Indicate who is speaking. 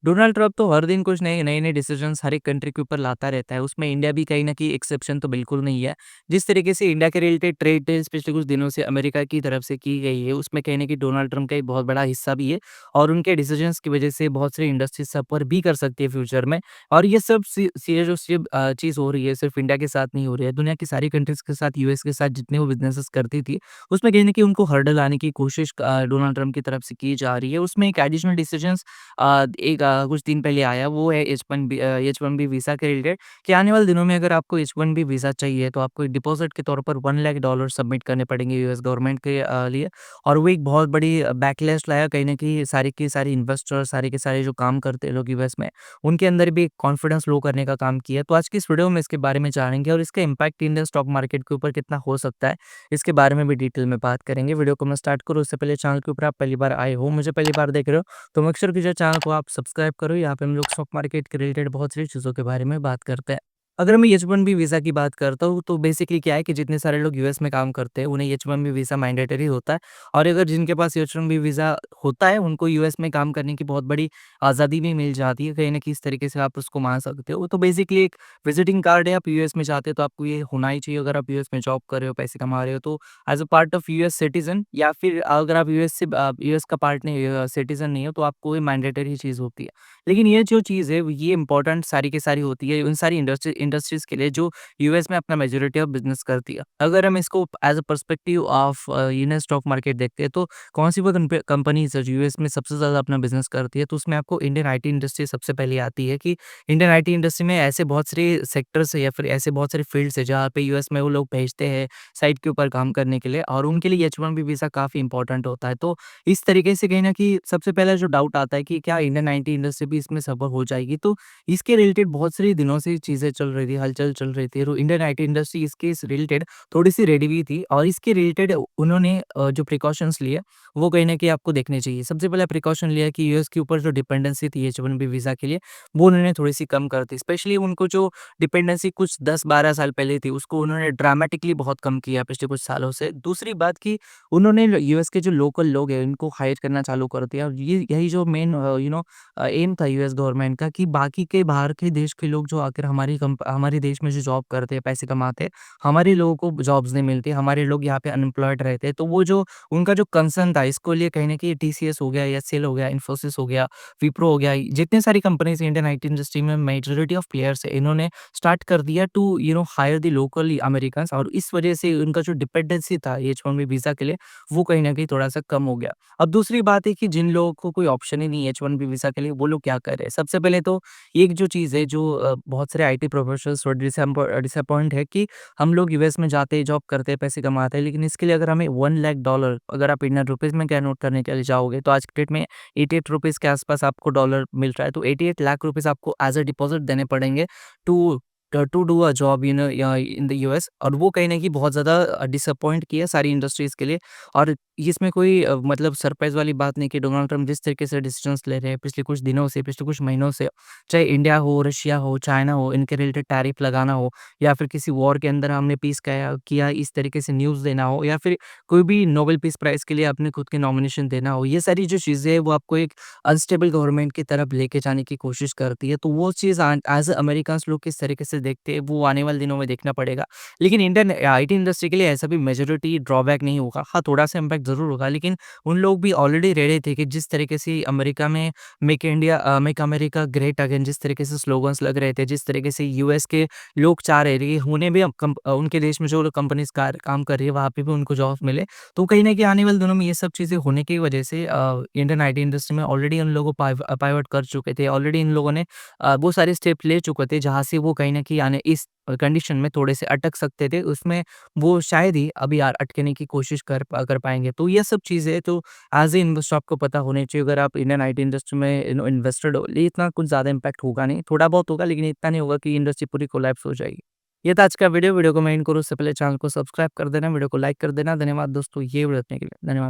Speaker 1: Donald Trump तो हर दिन कुछ नए-नए डिसीजंस हर एक कंट्री के ऊपर लाता रहता है। उसमें इंडिया भी कहीं न कहीं एक्सेप्शन तो बिल्कुल नहीं है। जिस तरीके से इंडिया के रिलेटेड ट्रेड डील्स पिछले कुछ दिनों से अमेरिका की तरफ से की गई है, उसमें कहीं न कहीं डोनाल्ड ट्रम्प का एक बहुत बड़ा हिस्सा भी है और उनके डिसीजंस की वजह से बहुत सारी इंडस्ट्रीज़ सफ़र भी कर सकती है फ्यूचर में। और ये सब चीज़ हो रही है, सिर्फ़ इंडिया के साथ नहीं हो रही है। दुनिया की सारी कंट्रीज़ के साथ, यूएस के साथ जितने वो बिज़नेसेस करती थी, उसमें कहीं न कहीं उनको हर्डल आने की कोशिश डोनाल्ड ट्रम्प की तरफ से की जा रही है। उसमें एक एडिशनल डिसीजंस कुछ दिन पहले आया, वो है एच-1बी वीज़ा के रिलेटेड कि आने वाले दिनों में अगर आपको एच-1बी वीज़ा चाहिए तो आपको एक डिपॉज़िट के तौर पर $1,00,000 सबमिट करने पड़ेंगे यूएस गवर्नमेंट के लिए। और वो एक बहुत बड़ी बैकलैश लाया कहीं न कहीं सारे के सारे इन्वेस्टर, सारे के सारे जो काम करते हैं लोग यूएस में, उनके अंदर भी एक कॉन्फिडेंस लो करने का काम किया। तो आज की इस वीडियो में इसके बारे में जानेंगे और इसका इम्पैक्ट इंडियन स्टॉक मार्केट के ऊपर कितना हो सकता है, इसके बारे में भी डिटेल में बात करेंगे। वीडियो को मैं स्टार्ट करूँ उससे पहले चैनल के ऊपर आप पहली बार आए हो, मुझे पहली बार देख रहे हो तो मेक श्योर कीजिए चैनल को आप सब्सक्राइब करो। यहाँ पे हम लोग स्टॉक मार्केट के रिलेटेड बहुत सारी चीज़ों के बारे में बात करते हैं। अगर मैं एच-1बी वीज़ा की बात करता हूँ तो बेसिकली क्या है कि जितने सारे लोग यूएस में काम करते हैं उन्हें एच-1बी वीज़ा मैंडेटरी होता है। और अगर जिनके पास एच-1बी वीज़ा होता है उनको यूएस में काम करने की बहुत बड़ी आज़ादी भी मिल जाती है। कहीं न कहीं इस तरीके से आप उसको मान सकते हो। तो बेसिकली एक विजिटिंग कार्ड है, आप यूएस में जाते हो तो आपको ये होना ही चाहिए। अगर आप यूएस में जॉब कर रहे हो, पैसे कमा रहे हो तो as a part of US citizen, या फिर अगर आप यूएस का पार्ट नहीं सिटीज़न नहीं हो तो आपको ये मैंडेटरी चीज़ होती है। लेकिन ये जो चीज़ है ये इम्पोर्टेंट सारी की सारी होती है उन सारी इंडस्ट्रीज़ के लिए जो यूएस में अपना मेजॉरिटी ऑफ बिज़नेस करती है। अगर हम इसको as a perspective of Indian stock market देखते हैं तो कौन-सी वो कंपनीज़ है जो यूएस में सबसे ज़्यादा अपना बिज़नेस करती है, तो उसमें आपको इंडियन आईटी इंडस्ट्री सबसे पहले आती है कि इंडियन आईटी इंडस्ट्री में ऐसे बहुत सारे सेक्टर्स है या फिर ऐसे बहुत सारे फील्ड्स है जहाँ पे यूएस में वो लोग भेजते हैं साइट के ऊपर काम करने के लिए, और उनके लिए एच-1बी वीज़ा काफ़ी इंपॉर्टेंट होता है। तो इस तरीके से कहीं न कहीं सबसे पहला जो डाउट आता है कि क्या इंडियन आईटी इंडस्ट्री भी इसमें सफ़र हो जाएगी? तो इसके रिलेटेड बहुत सारी दिनों से चीज़ें चल रही थी, हलचल चल रही थी। इंडियन आईटी इंडस्ट्री इसके इस रिलेटेड थोड़ी-सी रेडी भी थी और इसके रिलेटेड उन्होंने जो प्रिकॉशंस लिए वो कहीं न कहीं आपको देखने चाहिए। सबसे पहला प्रिकॉशन लिया कि यूएस के ऊपर जो डिपेंडेंसी थी एच-1बी वीज़ा के लिए, वो उन्होंने थोड़ी-सी कम कर दी। स्पेशली उनको जो डिपेंडेंसी कुछ 10-12 साल पहले थी, उसको उन्होंने ड्रामेटिकली बहुत कम किया पिछले कुछ सालों से। दूसरी बात कि उन्होंने यूएस के जो लोकल लोग हैं, इनको हायर करना चालू कर दिया और ये यही जो मेन एम था यूएस गवर्नमेंट का कि बाकी के बाहर के देश के लोग जो आकर हमारे देश में जो जॉब करते हैं, पैसे कमाते हैं, हमारे लोगों को जॉब्स नहीं मिलती, हमारे लोग यहाँ पे अनएम्प्लॉयड रहते हैं। तो वो जो उनका जो कंसर्न था इसको लिए कहीं न कहीं टीसीएस हो गया, एचसीएल हो गया, इन्फोसिस हो गया, विप्रो हो गया, जितने सारी कंपनीज़ इंडियन आईटी इंडस्ट्री में मेजॉरिटी ऑफ प्लेयर्स है, इन्होंने स्टार्ट कर दिया to hire the local Americans, और इस वजह से उनका जो डिपेंडेंसी था एच-1बी वीज़ा के लिए, वो कहीं न कहीं थोड़ा-सा कम हो गया। अब दूसरी बात है कि जिन लोगों को कोई ऑप्शन ही नहीं है एच-1बी वीज़ा के लिए, वो लोग क्या करें? सबसे पहले तो एक जो चीज़ है जो बहुत सारे आईटी प्रोफेशनल्स थोड़े डिसअपॉइंट है कि हम लोग यूएस में जाते हैं, जॉब करते हैं, पैसे कमाते हैं, लेकिन इसके लिए अगर हमें $1,00,000 अगर आप इंडियन रुपीज़ में कन्वर्ट करने के लिए जाओगे, तो आज के डेट में ₹88 के आस-पास आपको डॉलर मिल रहा है। तो 88 लाख रुपीज़ आपको एज़ अ डिपॉज़िट देने पड़ेंगे to to do a job in the US, और वो कहीं न कहीं बहुत ज़्यादा डिसअपॉइंट किया सारी इंडस्ट्रीज़ के लिए। और इसमें कोई मतलब सरप्राइज़ वाली बात नहीं कि डोनाल्ड ट्रम्प जिस तरीके से डिसीजंस ले रहे हैं पिछले कुछ दिनों से, पिछले कुछ महीनों से, चाहे इंडिया हो, रशिया हो, चाइना हो, इनके रिलेटेड टैरिफ लगाना हो, या फिर किसी वॉर के अंदर हमने पीस किया इस तरीके से न्यूज़ देना हो, या फिर कोई भी नोबेल पीस प्राइज़ के लिए अपने खुद के नॉमिनेशन देना हो, ये सारी जो चीज़ें हैं वो आपको एक अनस्टेबल गवर्नमेंट की तरफ लेके जाने की कोशिश करती है। तो वो चीज़ एज़ अमेरिकन्स लोग किस तरीके से देखते हैं वो आने वाले दिनों में देखना पड़ेगा। लेकिन इंडियन आईटी इंडस्ट्री के लिए ऐसा भी मेजॉरिटी ड्रॉबैक नहीं होगा। हाँ, थोड़ा-सा इम्पैक्ट ज़रूर होगा, लेकिन उन लोग भी ऑलरेडी रेडी थे कि जिस तरीके से अमेरिका में मेक अमेरिका ग्रेट अगेन जिस तरीके से स्लोगन्स लग रहे थे, जिस तरीके से यूएस के लोग चाह रहे थे कि उन्हें भी उनके देश में जो कंपनीज़ काम कर रही है वहाँ पे भी उनको जॉब मिले। तो कहीं न कहीं आने वाले दिनों में ये सब चीज़ें होने की वजह से इंडियन आईटी इंडस्ट्री में ऑलरेडी उन लोगों पाइवट कर चुके थे। ऑलरेडी इन लोगों ने वो सारे स्टेप ले चुके थे जहाँ से वो कहीं न कहीं आने इस कंडीशन में थोड़े से अटक सकते थे। उसमें वो शायद ही अभी अटकने की कोशिश कर पाएँगे। तो ये सब चीज़ें तो एज़ ए इन्वेस्टर आपको पता होनी चाहिए। अगर आप इंडियन आईटी इंडस्ट्री में इन्वेस्टेड हो, ये इतना कुछ ज़्यादा इम्पैक्ट होगा नहीं, थोड़ा बहुत होगा लेकिन इतना नहीं होगा कि इंडस्ट्री पूरी कोलैप्स हो जाएगी। ये था आज का वीडियो। वीडियो को मैं एंड करूँ उससे पहले चैनल को सब्सक्राइब कर देना, वीडियो को लाइक कर देना। धन्यवाद दोस्तों ये वीडियो देखने के लिए। धन्यवाद।